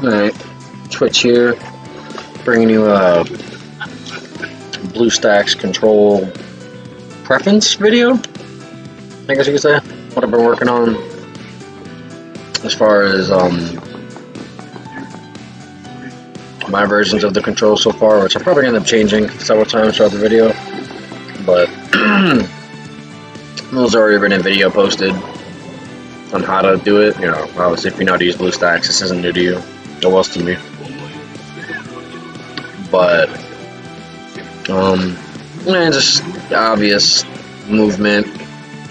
Alright, switch here. Bringing you a Bluestacks control preference video, I guess you could say. What I've been working on as far as my versions of the control so far, which I'm probably going to end up changing several times throughout the video, but those already been in video posted on how to do it. You know, obviously if you know how to use Bluestacks, this isn't new to you. It was to me. But just obvious movement.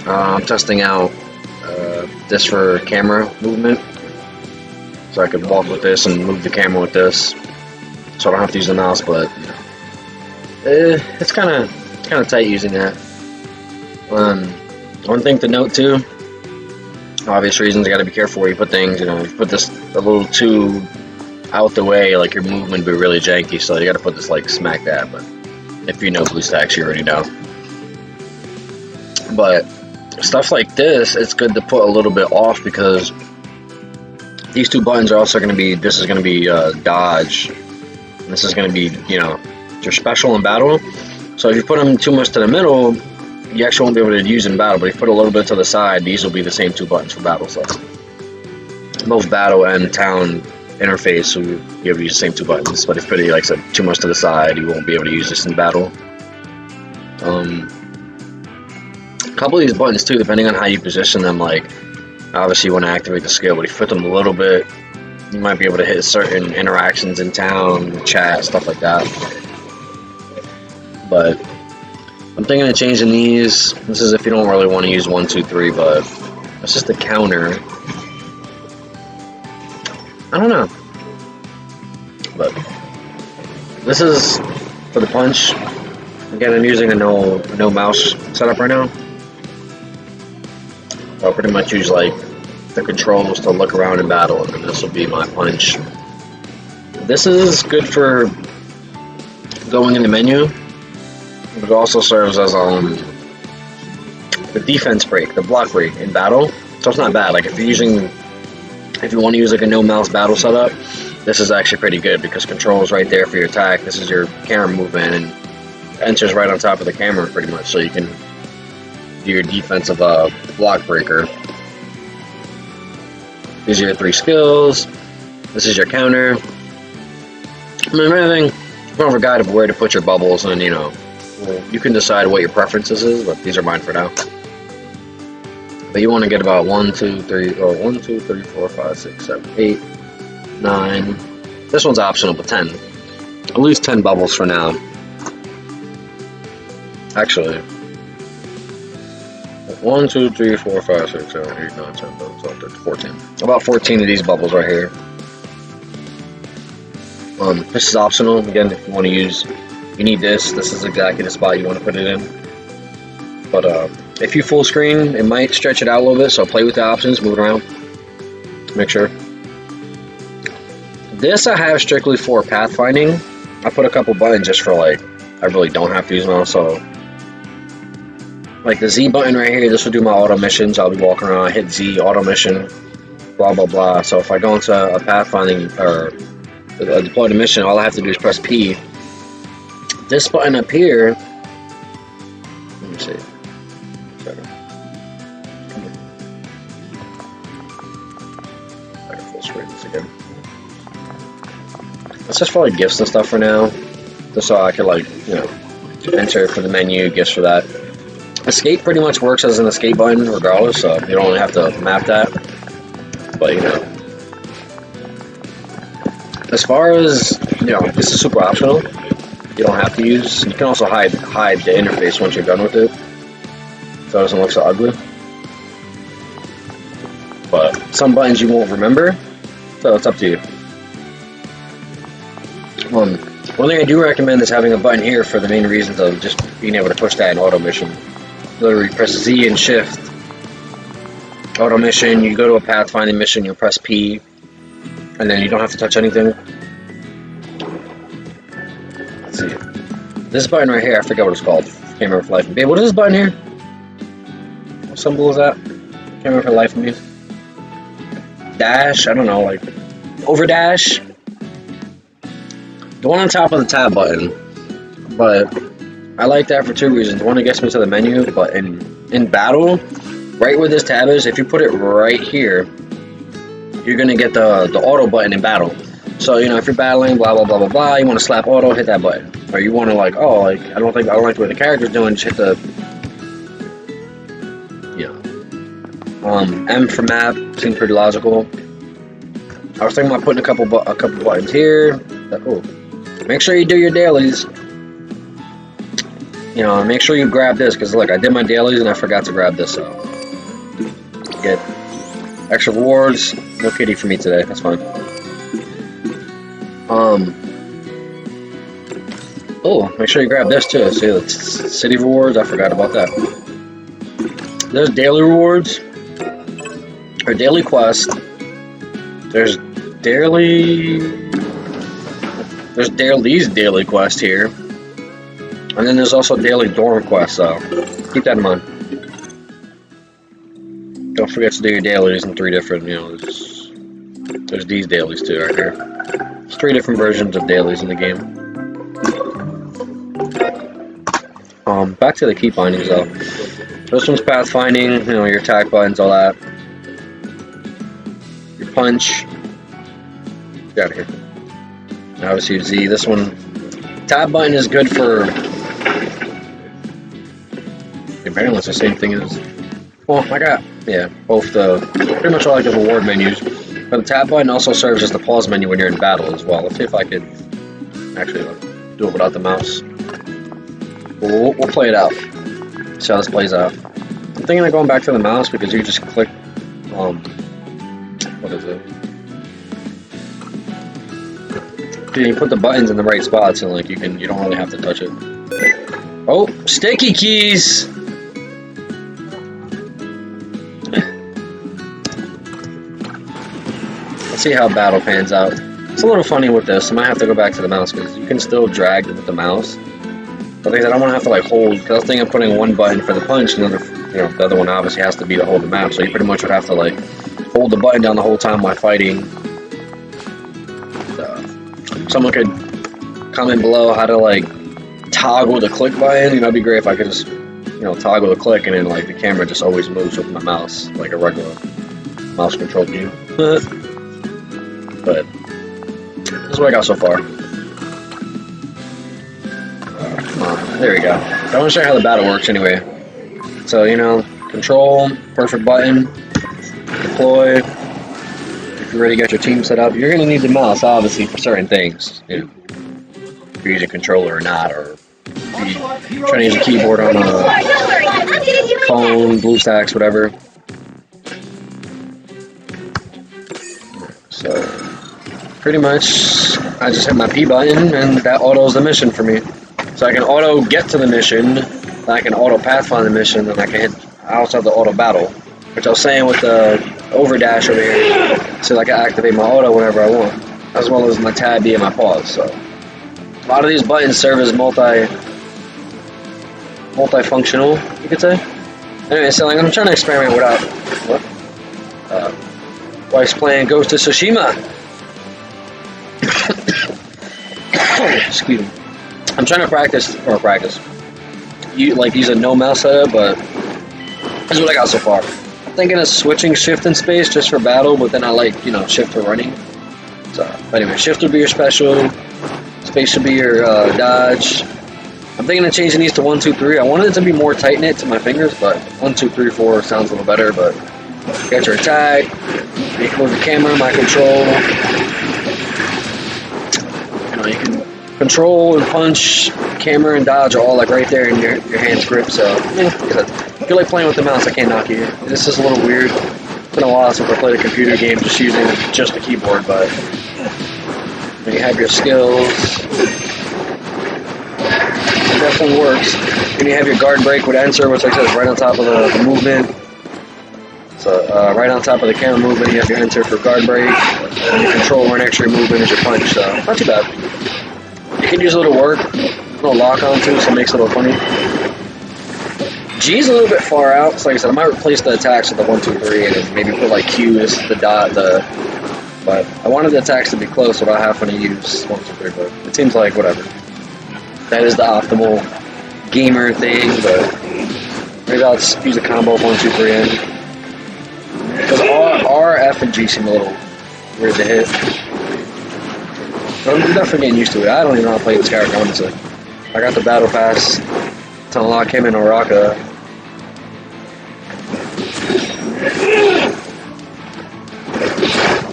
I'm testing out this for camera movement, so I could walk with this and move the camera with this, so I don't have to use the mouse. But it's kind of tight using that. One thing to note too, obvious reasons, you got to be careful where you put things. You know, if you put this a little too out the way, like your movement would be really janky, so you got to put this like smack dab. But if you know Bluestacks, you already know. But stuff like this, it's good to put a little bit off, because these two buttons are also going to be, this is going to be dodge, and this is going to be, you know, your special in battle. So if you put them too much to the middle, you actually won't be able to use in battle. But if you put a little bit to the side, these will be the same two buttons for battle. So both battle and town interface, so you'll be able to use the same two buttons. But if you put it, like I said, too much to the side, you won't be able to use this in battle. A couple of these buttons too, depending on how you position them, like obviously you want to activate the skill, but if you put them a little bit, you might be able to hit certain interactions in town, chat, stuff like that. But I'm thinking of changing these. This is if you don't really want to use 1, 2, 3, but it's just a counter. I don't know. But this is for the punch. Again, I'm using a no mouse setup right now. I'll pretty much use like the controls to look around in battle, and then this will be my punch. This is good for going in the menu, but it also serves as the defense break, the block break in battle. So it's not bad. Like if you want to use like a no mouse battle setup, this is actually pretty good, because control is right there for your attack. This is your camera movement, and enters right on top of the camera pretty much, so you can do your defensive block breaker. These are your 3 skills. This is your counter. I mean, anything, more of a guide of where to put your bubbles, and you know, you can decide what your preferences is, but these are mine for now. But you want to get about 1, 2, 3, or 1, 2, 3, 4, 5, 6, 7, 8, 9. This one's optional, but 10. At least 10 bubbles for now. Actually, 1, 2, 3, 4, 5, 6, 7, 8, 9, 10, 11, 12, 13, 14. About 14 of these bubbles right here. This is optional. Again, if you want to use, you need this. This is exactly the spot you want to put it in. But if you full screen, it might stretch it out a little bit. So play with the options, move it around. Make sure. This I have strictly for pathfinding. I put a couple buttons just for like, I really don't have to use mouse. So like the Z button right here, this will do my auto missions. I'll be walking around, hit Z, auto mission, blah blah blah. So if I go into a pathfinding or a deployed mission, all I have to do is press P. This button up here, let me see. I can full screen this again. That's just for like gifts and stuff for now, just so I can like, you know, enter for the menu, gifts for that. Escape pretty much works as an escape button regardless, so you don't only have to map that. But you know, as far as, you know, this is super optional. You don't have to use. You can also hide the interface once you're done with it, so it doesn't look so ugly. But some buttons you won't remember, so it's up to you. One thing I do recommend is having a button here for the main reasons of just being able to push that in auto mission. Literally press Z and shift. Auto mission, you go to a pathfinding mission, you press P, and then you don't have to touch anything. Let's see. This button right here, I forget what it's called. Can't remember for life of me. What is this button here? What symbol is that? Can't remember for life of me. Dash, I don't know, like overdash. The one on top of the tab button, but I like that for two reasons. One, it gets me to the menu, but in battle, right where this tab is, if you put it right here, you're gonna get the auto button in battle. So you know, if you're battling, blah blah blah blah blah, you want to slap auto, hit that button, or you want to like, oh, like I don't like what the character's doing, just hit the, you know, M for map. Seems pretty logical. I was thinking about putting a couple buttons here. Oh, make sure you do your dailies. You know, make sure you grab this, because look, I did my dailies and I forgot to grab this. So get extra rewards. No kitty for me today. That's fine. Oh, make sure you grab this too. See the city rewards. I forgot about that. There's daily rewards or daily quest. There's these daily quests here, and then there's also daily dorm quests. So keep that in mind. Don't forget to do your dailies in 3 different. You know, there's these dailies too right here. There's 3 different versions of dailies in the game. Back to the key bindings though. This one's pathfinding. You know, your attack buttons, all that. Your punch. Get out of here. Obviously Z. This one, tab button is good for. Apparently it's the same thing as. Well, I got both the pretty much all like the reward menus. But the tab button also serves as the pause menu when you're in battle as well. Let's see if I could actually do it without the mouse. We'll play it out. See how this plays out. I'm thinking of going back to the mouse because you just click. What is it? You put the buttons in the right spots, and like you don't really have to touch it. Oh, sticky keys! Let's see how battle pans out. It's a little funny with this. I might have to go back to the mouse because you can still drag with the mouse. But like I said, I don't want to have to like hold. Because I was thinking of putting one button for the punch, and the other one obviously has to be to hold the map. So you pretty much would have to like hold the button down the whole time while fighting. Someone could comment below how to like toggle the click button. You know, it'd be great if I could just toggle the click and then like the camera just always moves with my mouse like a regular mouse control game. But this is what I got so far. Come on, there we go. I want to show you how the battle works anyway. So control, perfect button, deploy. If you're ready to get your team set up, you're going to need the mouse, obviously, for certain things. If you're using a controller or not, or if you're trying to use a keyboard on a phone, Bluestacks, whatever. So, pretty much, I just hit my P button, and that autos the mission for me. So I can auto get to the mission, then I can auto pathfind the mission, and I also have the auto battle, which I was saying with the overdash over here, so I can activate my auto whenever I want, as well as my tab B and my pause. So a lot of these buttons serve as multifunctional, you could say. Anyway, so like I'm trying to experiment without while he's playing Ghost of Tsushima. Excuse me. I'm trying to practice. Use a no mouse setup, but this is what I got so far. Thinking of switching shift and space just for battle, but then I like shift to running. So but anyway, shift would be your special, space should be your dodge. I'm thinking of changing these to 1, 2, 3. I wanted it to be more tight knit to my fingers, but 1, 2, 3, 4 sounds a little better. But you got your attack, you can move the camera, my control. You can control and punch, camera and dodge are all like right there in your hand's grip. So if you like playing with the mouse, I can't knock you. This is a little weird. It's been a while since I played a computer game just using just the keyboard, but when you have your skills, it definitely works. Then you have your guard break with enter, which like I said is right on top of the movement. So right on top of the camera movement, you have your enter for guard break, and your control right next to your movement is your punch. So not too bad. You can use a little work, a little lock on too, so it makes it a little funny. G's a little bit far out, so like I said, I might replace the attacks with the 1, 2, 3, and then maybe put like Q's, the dot, the But I wanted the attacks to be close without having to use 1, 2, 3, but it seems like whatever. That is the optimal gamer thing, but maybe I'll just use a combo of 1, 2, 3 in. Because R, F, and G seem a little weird to hit. But I'm definitely getting used to it. I don't even know how to play this character, honestly. I got the battle pass to unlock him in Oraka.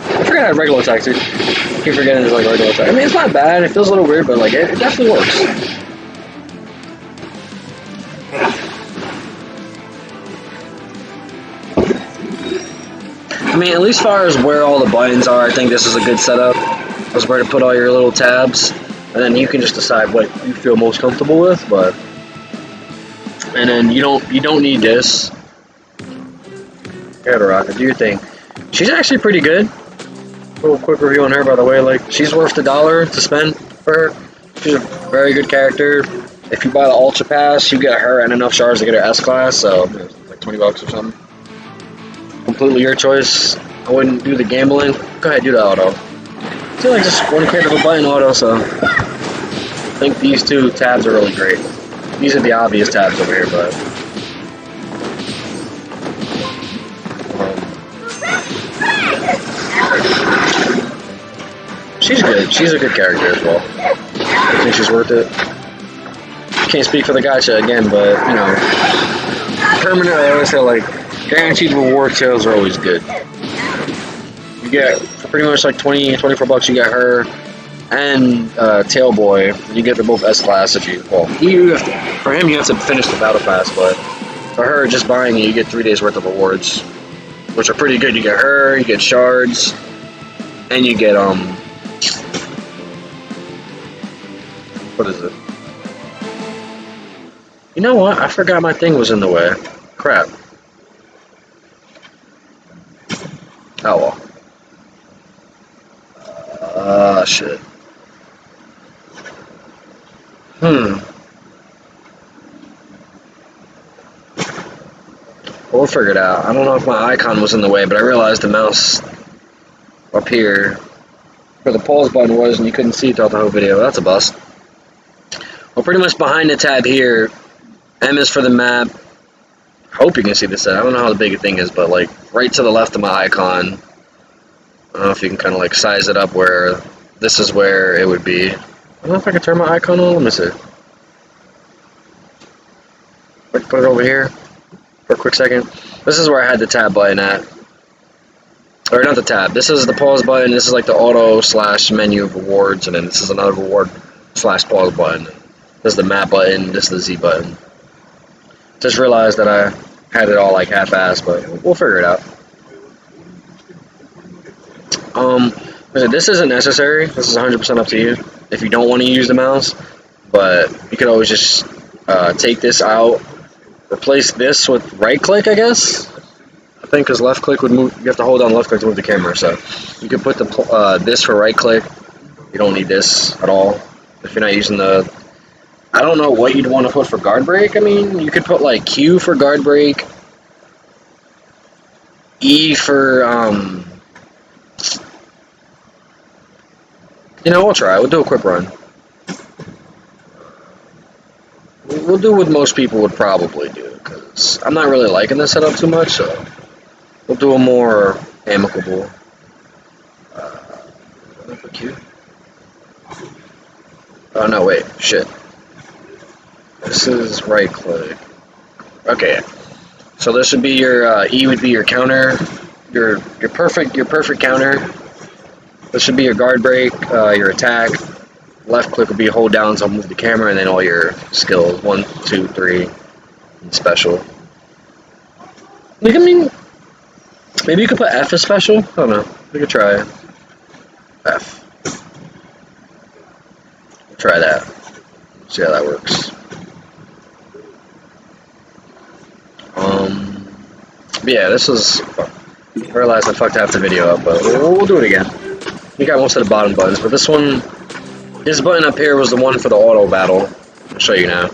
I forgot I had regular attack too. I keep forgetting it's like regular attack. I mean, it's not bad. It feels a little weird, but like it definitely works. I mean, at least as far as where all the buttons are, I think this is a good setup. Is where to put all your little tabs, and then you can just decide what you feel most comfortable with. But and then you don't need this. Gotta rock it. Do your thing. She's actually pretty good. A little quick review on her, by the way. Like, she's worth $1 to spend for her. She's a very good character. If you buy the Ultra Pass, you get her and enough shards to get her S class. So like $20 or something. Completely your choice. I wouldn't do the gambling. Go ahead, do the auto. I feel like just one click of a button auto, so I think these two tabs are really great. These are the obvious tabs over here, but she's good. She's a good character as well. I think she's worth it. Can't speak for the gacha again, but you know, permanent. I always say like guaranteed reward sales are always good. You get for pretty much like $24 you get her and Tailboy. You get them both S class if you for him you have to finish the battle pass, but for her just buying it you get 3 days worth of rewards, which are pretty good. You get her, you get shards, and you get what is it? You know what? I forgot my thing was in the way. Crap. Oh well. Shit. We'll figure it out. I don't know if my icon was in the way, but I realized the mouse up here where the pause button was and you couldn't see it throughout the whole video. That's a bust. Well, pretty much behind the tab here, M is for the map. I hope you can see this. I don't know how big the thing is, but like right to the left of my icon. I don't know if you can kind of like size it up where this is where it would be. I don't know if I can turn my icon on. Let me see. Put it over here for a quick second. This is where I had the tab button at. Or not the tab. This is the pause button. This is like the auto / menu of rewards. And then this is another reward / pause button. This is the map button. This is the Z button. Just realized that I had it all like half-assed, but we'll figure it out. This isn't necessary. This is 100% up to you if you don't want to use the mouse. But you could always just take this out, replace this with right click, I guess. I think because left click would move. You have to hold down left click to move the camera. So you could put the this for right click. You don't need this at all if you're not using the. I don't know what you'd want to put for guard break. I mean, you could put like Q for guard break, E for you know, we'll try. We'll do a quick run. We'll do what most people would probably do because I'm not really liking this setup too much. So we'll do a more amicable. Q. Oh no! Wait, shit. This is right click. Okay, so this would be your E would be your counter, your perfect counter. This should be your guard break, your attack. Left click would be hold down to move the camera, and then all your skills 1, 2, 3, and special. Like I mean, maybe you could put F as special. I don't know. We could try F. Try that. See how that works. But yeah, this is. I realized I fucked half the video up, but we'll do it again. You got most of the bottom buttons, but this one, this button up here was the one for the auto battle. I'll show you now.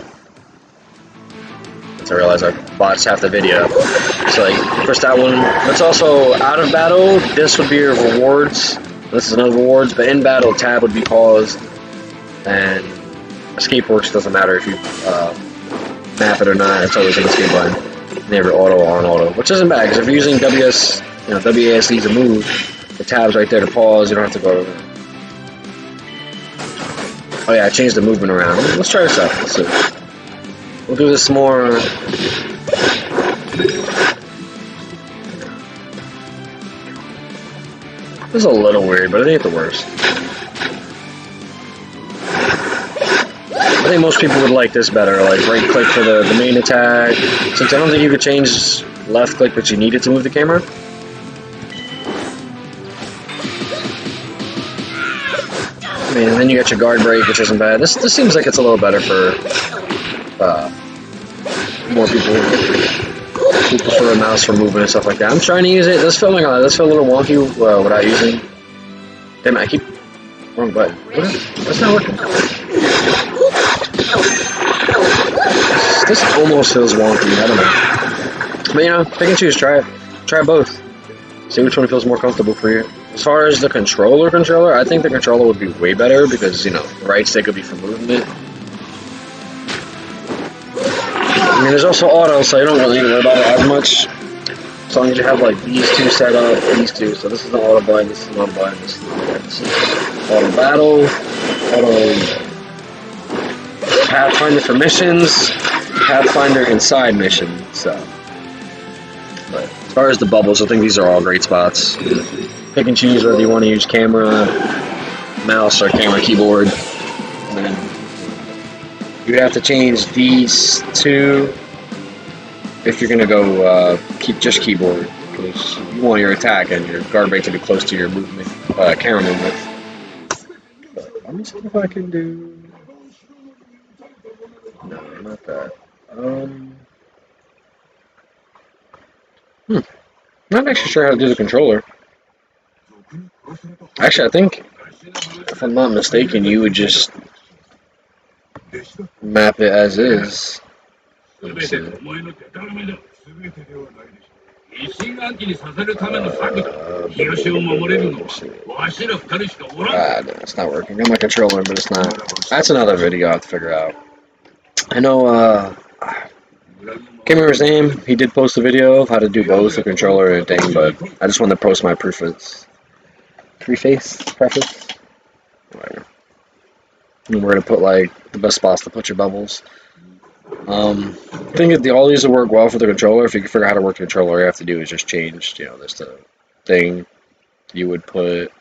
I realized I botched half the video. So like, push that one. It's also out of battle. This would be your rewards. This is no rewards, but in battle, tab would be paused, and escape works. Doesn't matter if you map it or not. It's always an escape button. Never auto or on auto, which isn't bad because if you're using WASD to move, the tab's right there to pause. You don't have to go. Oh yeah, I changed the movement around. Let's try this out. Let's see. We'll do this more. This is a little weird, but it ain't the worst. I think most people would like this better, like right click for the main attack. Since I don't think you could change left click, but you need it to move the camera. I mean, and then you got your guard break, which isn't bad. This seems like it's a little better for more people who prefer a mouse for movement and stuff like that. I'm trying to use it. This feel a little wonky without using. Damn it! I keep wrong button. That's not working. This almost feels wonky. I don't know. But you know, pick and choose. Try it. Try both. See which one feels more comfortable for you. As far as the controller, I think the controller would be way better because, you know, right stick would be for movement. I mean, there's also auto, so you don't really need to worry about it as much. As long as you have, like, these two set up, these two. So this is an auto button, this is an auto button, this is auto battle, auto Pathfinder for missions, Pathfinder inside missions, so. But as far as the bubbles, I think these are all great spots. Pick and choose whether you want to use camera, mouse, or camera keyboard. And then you have to change these two if you're gonna go just keyboard, because you want your attack and your guard break to be close to your movement, camera movement. But let me see if I can do. No, not that. Not actually sure how to do the controller. Actually, I think, if I'm not mistaken, you would just map it as is. Let's see. No, it's not working. I got my controller, but it's not. That's another video I have to figure out. I know, can't remember his name. He did post a video of how to do both the controller and thing, but I just wanted to post my preface. Whatever. And we're gonna put like the best spots to put your bubbles. I think all these will work well for the controller. If you can figure out how to work the controller, all you have to do is just change, you know, this thing. You would put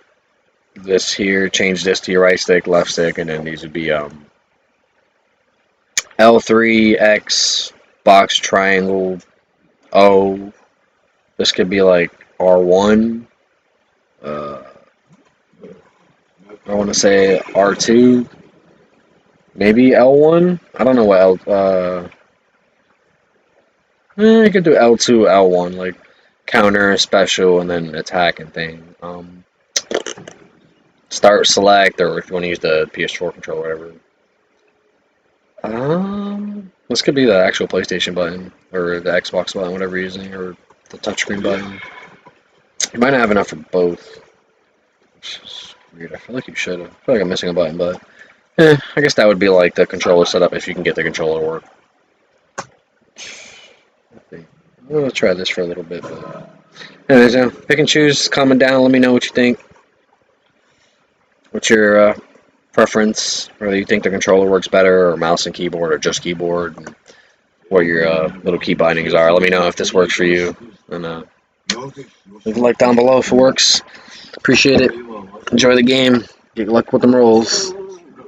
this here, change this to your right stick, left stick, and then these would be L3, X, box, triangle, O. This could be like R1. I want to say R2. Maybe L1. I don't know what I could do L2, L1, like counter, special, and then attack and thing. Start, select, or if you want to use the PS4 controller, whatever. This could be the actual PlayStation button, or the Xbox button, whatever you're using, or the touchscreen button. You might not have enough for both. Which is weird. I feel like you should have. I feel like I'm missing a button, but I guess that would be like the controller setup if you can get the controller to work. I'm gonna try this for a little bit, but anyways, pick and choose, comment down, let me know what you think. What's your preference? Whether you think the controller works better, or mouse and keyboard, or just keyboard, and what your little key bindings are. Let me know if this works for you, and leave a like down below if it works. Appreciate it. Enjoy the game. Good luck with them rolls.